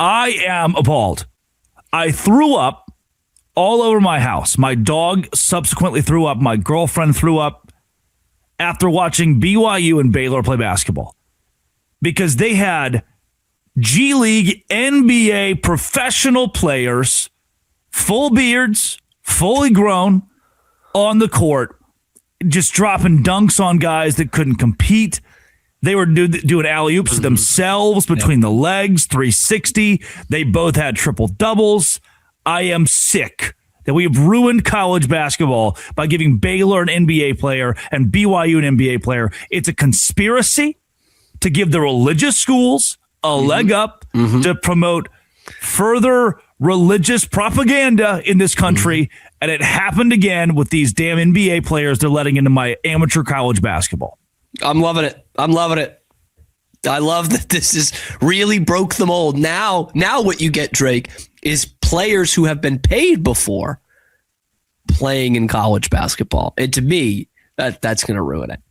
I am appalled. I threw up all over my house. My dog subsequently threw up. My girlfriend threw up after watching BYU and Baylor play basketball because they had G League, NBA professional players, full beards, fully grown, on the court, just dropping dunks on guys that couldn't compete. They were doing alley-oops themselves between the legs, 360. They both had triple doubles. I am sick that we have ruined college basketball by giving Baylor an NBA player and BYU an NBA player. It's a conspiracy to give the religious schools a leg up to promote further religious propaganda in this country. And it happened again with these damn NBA players they're letting into my amateur college basketball. I'm loving it. I love that this is really broke the mold. Now what you get, Drake, is players who have been paid before playing in college basketball. And to me, that's going to ruin it.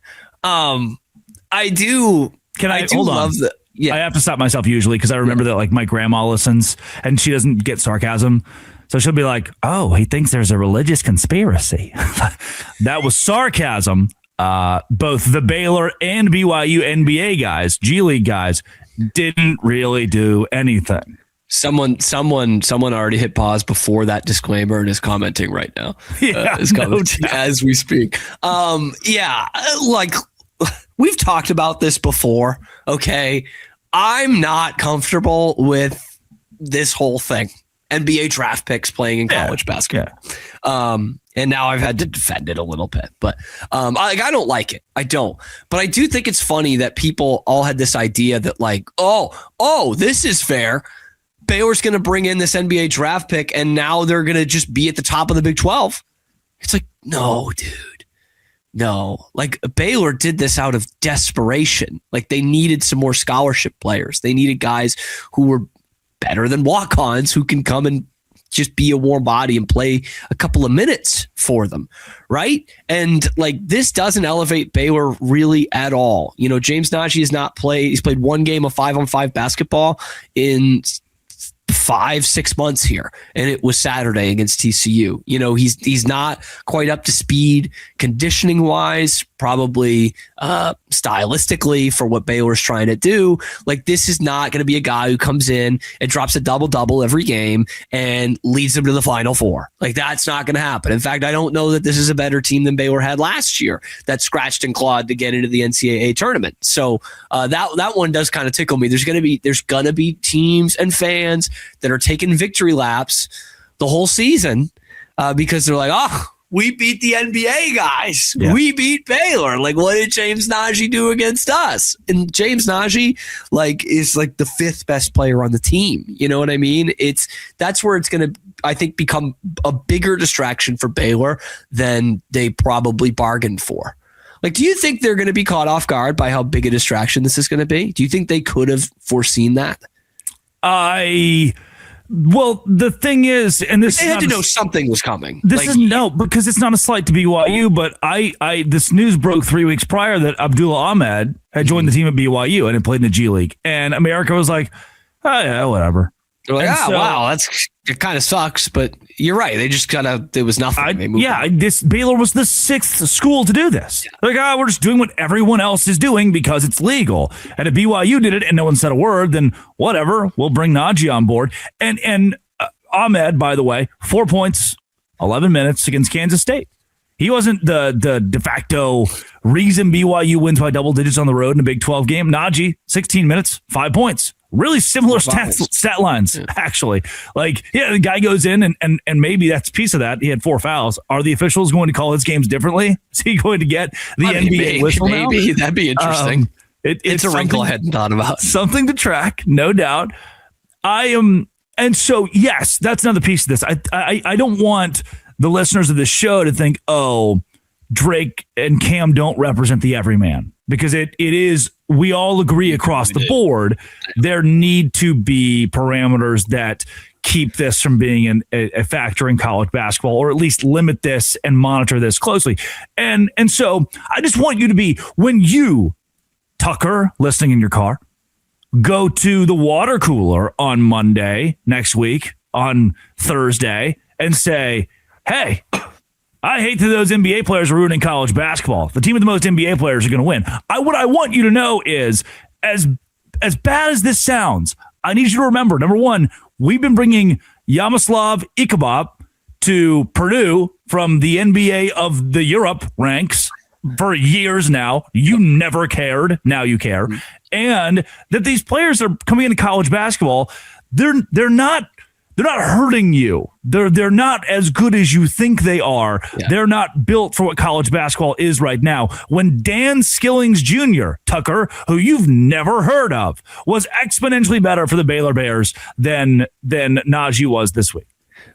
I do love that. Yeah. I have to stop myself usually because I remember that like my grandma listens and she doesn't get sarcasm. So she'll be like, oh, he thinks there's a religious conspiracy. That was sarcasm. Both the Baylor and BYU NBA guys, G League guys, didn't really do anything. Someone already hit pause before that disclaimer and is commenting right now. Yeah, as we speak. Like we've talked about this before. Okay, I'm not comfortable with this whole thing. NBA draft picks playing in college basketball. Yeah. And now I've had to defend it a little bit, but I don't like it. I don't. But I do think it's funny that people all had this idea that like, oh, this is fair. Baylor's going to bring in this NBA draft pick, and now they're going to just be at the top of the Big 12. It's like, no, dude. No. Like, Baylor did this out of desperation. Like, they needed some more scholarship players. They needed guys who were better than walk-ons who can come and just be a warm body and play a couple of minutes for them, right? And like this doesn't elevate Baylor really at all. You know, James Najee has not played. He's played one game of 5-on-5 basketball in 5-6 months here, and it was Saturday against TCU. You know, he's not quite up to speed conditioning wise, probably stylistically for what Baylor's trying to do. Like, this is not going to be a guy who comes in and drops a double every game and leads them to the Final Four. Like, that's not going to happen. In fact, I don't know that this is a better team than Baylor had last year that scratched and clawed to get into the NCAA tournament. So that one does kind of tickle me. There's going to be teams and fans that are taking victory laps the whole season because they're like, oh, we beat the NBA guys. Yeah. We beat Baylor. Like, what did James Najee do against us? And James Najee, like, is like the 5th best player on the team. You know what I mean? That's where it's going to, I think, become a bigger distraction for Baylor than they probably bargained for. Like, do you think they're going to be caught off guard by how big a distraction this is going to be? Do you think they could have foreseen that? Well, the thing is, and this they had to know something was coming. Because it's not a slight to BYU, but this news broke 3 weeks prior that Abdullah Ahmed had joined the team at BYU and had played in the G League, and America was like, oh yeah, whatever. They're like, wow, it kind of sucks, but you're right. They just it was nothing. Baylor was the 6th school to do this. Yeah. Like, we're just doing what everyone else is doing because it's legal. And if BYU did it and no one said a word, then whatever, we'll bring Najee on board. And Ahmed, by the way, 4 points, 11 minutes against Kansas State. He wasn't the de facto reason BYU wins by double digits on the road in a Big 12 game. Najee, 16 minutes, 5 points. Really similar stat lines, actually. Like, yeah, the guy goes in and maybe that's a piece of that. He had 4 fouls. Are the officials going to call his games differently? Is he going to get the NBA whistle now? Maybe. That'd be interesting. It's a wrinkle I hadn't thought about. Something to track, no doubt. And so, yes, that's another piece of this. I don't want the listeners of this show to think, oh, Drake and Cam don't represent the everyman. Because it is, we all agree across the board, there need to be parameters that keep this from being a factor in college basketball, or at least limit this and monitor this closely. And so I just want you to be, when you, Tucker, listening in your car, go to the water cooler on Monday next week, on Thursday, and say, hey, I hate that those NBA players are ruining college basketball. The team with the most NBA players are going to win. What I want you to know is, as bad as this sounds, I need you to remember, number one, we've been bringing Yaroslav Ikabop to Purdue from the NBA of the Europe ranks for years now. You never cared. Now you care. And that these players are coming into college basketball. They're not hurting you. They're not as good as you think they are. Yeah. They're not built for what college basketball is right now. When Dan Skillings Jr., Tucker, who you've never heard of, was exponentially better for the Baylor Bears than Najee was this week.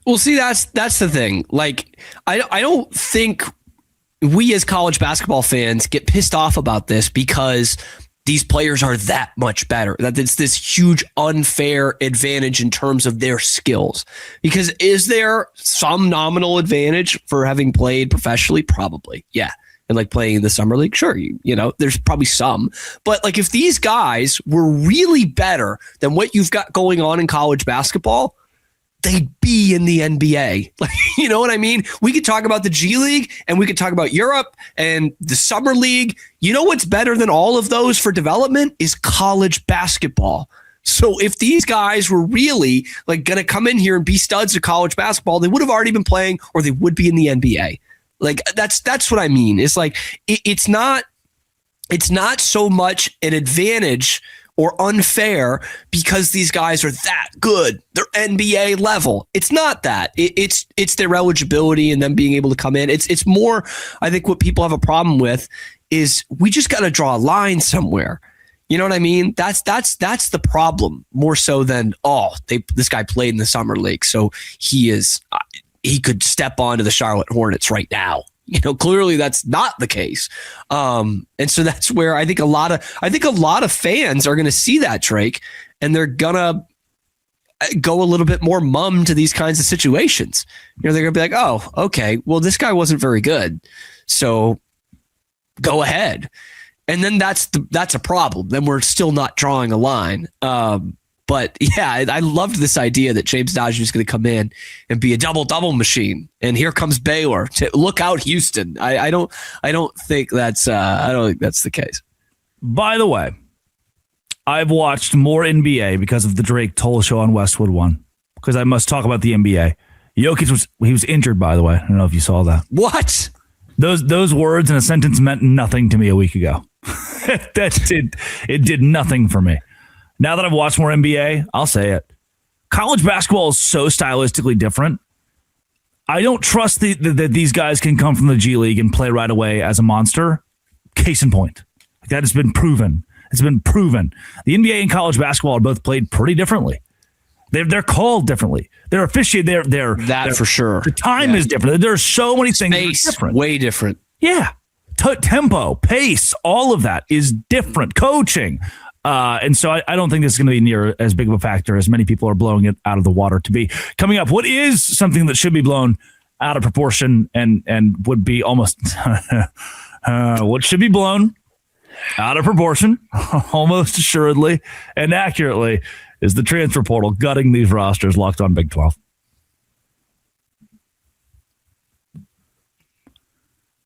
Well, see, that's the thing. Like, I don't think we as college basketball fans get pissed off about this because these players are that much better, that it's this huge unfair advantage in terms of their skills. Because is there some nominal advantage for having played professionally? Probably. Yeah. And like playing in the summer league? Sure. You know, there's probably some. But like if these guys were really better than what you've got going on in college basketball, they'd be in the NBA. Like, you know what I mean? We could talk about the G League and we could talk about Europe and the Summer League. You know what's better than all of those for development is college basketball. So if these guys were really like going to come in here and be studs of college basketball, they would have already been playing or they would be in the NBA. Like that's what I mean. It's like it's not so much an advantage or unfair because these guys are that good. They're NBA level. It's not that. It's their eligibility and them being able to come in. It's more, I think what people have a problem with is we just got to draw a line somewhere. You know what I mean? That's the problem more so than, this guy played in the summer league, so he could step onto the Charlotte Hornets right now. You know, clearly that's not the case. And so that's where I think a lot of fans are going to see that, Drake, and they're going to go a little bit more mum to these kinds of situations. You know, they're going to be like, oh, okay, well, this guy wasn't very good, so go ahead. And then that's a problem. Then we're still not drawing a line. But yeah, I loved this idea that James Najee is going to come in and be a double machine. And here comes Baylor. Look out, Houston. I don't think that's the case. By the way, I've watched more NBA because of the Drake Toll show on Westwood One, because I must talk about the NBA. Jokic was injured, by the way. I don't know if you saw that. What? Those words in a sentence meant nothing to me a week ago. It did nothing for me. Now that I've watched more NBA, I'll say it. College basketball is so stylistically different. I don't trust that these guys can come from the G League and play right away as a monster. Case in point. That has been proven. It's been proven. The NBA and college basketball are both played pretty differently. They're called differently. They're officiated. They're for sure. The time is different. There are so many things that are different. Way different. Yeah. Tempo, pace, all of that is different. Coaching. And so I don't think this is going to be near as big of a factor as many people are blowing it out of the water to be. Coming up, what is something that should be blown out of proportion and would be almost what should be blown out of proportion, almost assuredly and accurately, is the transfer portal gutting these rosters. Locked on Big 12.